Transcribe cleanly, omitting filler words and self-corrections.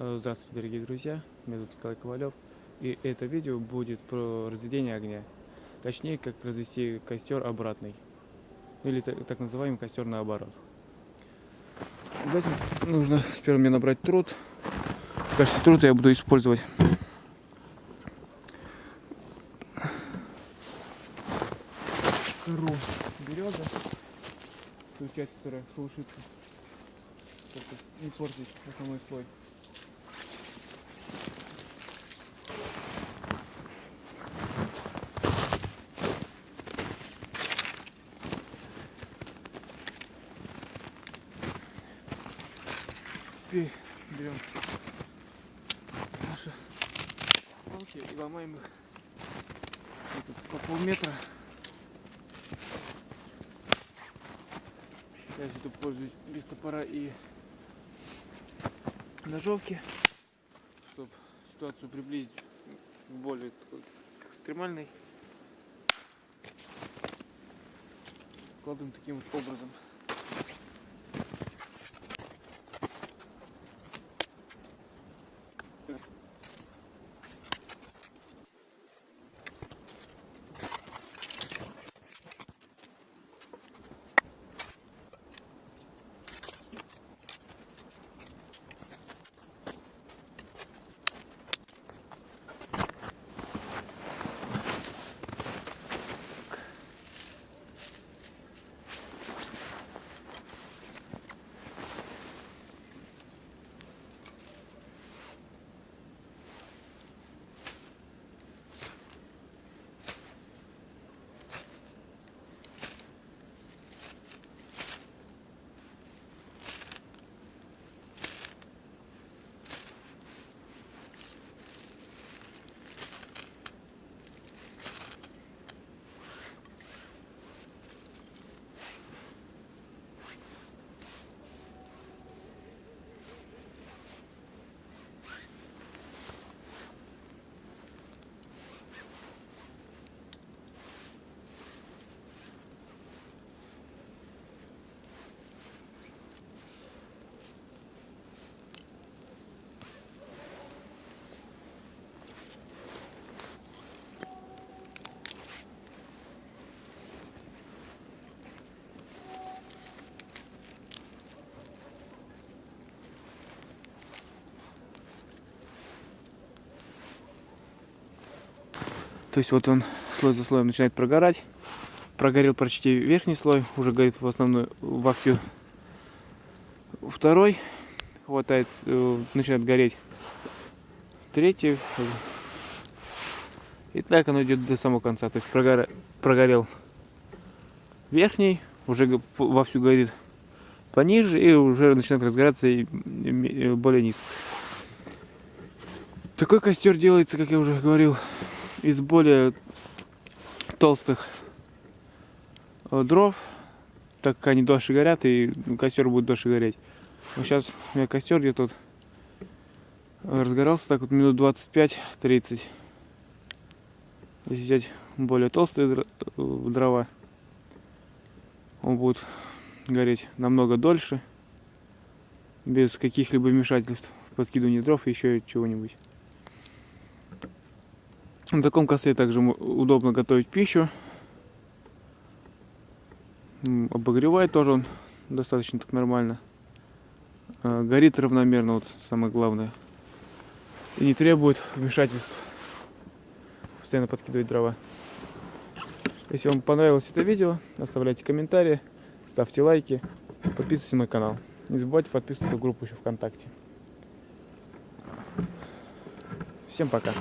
Здравствуйте, дорогие друзья, меня зовут Николай Ковалев, и это видео будет про разведение огня, точнее, как развести костер обратный, или так называемый костер наоборот. Для этого нужно сперва мне набрать труд. В качестве труда я буду использовать кору березы, ту часть, которая шелушится, чтобы не портить основной слой. Теперь берем наши палки и ломаем их по полметра. Я тут пользуюсь без топора и ножовки, чтобы ситуацию приблизить к более такой экстремальной. Кладем таким вот образом. То есть вот он слой за слоем начинает прогорать. Прогорел почти верхний слой, уже горит в основной вовсю. Второй хватает, начинает гореть третий. И так оно идет до самого конца. То есть прогорел верхний, уже вовсю горит пониже и уже начинает разгораться и более низ. Такой костер делается, как я уже говорил, из более толстых дров, так как они дольше горят, и костер будет дольше гореть. Вот сейчас у меня костер где-то разгорался так вот минут 25-30. Если взять более толстые дрова, он будет гореть намного дольше, без каких-либо вмешательств, подкидывания дров и еще чего-нибудь. На таком костре также удобно готовить пищу. Обогревает тоже он достаточно так нормально. Горит равномерно, вот самое главное. И не требует вмешательств. Постоянно подкидывать дрова. Если вам понравилось это видео, оставляйте комментарии, ставьте лайки, подписывайтесь на мой канал. Не забывайте подписываться в группу еще ВКонтакте. Всем пока.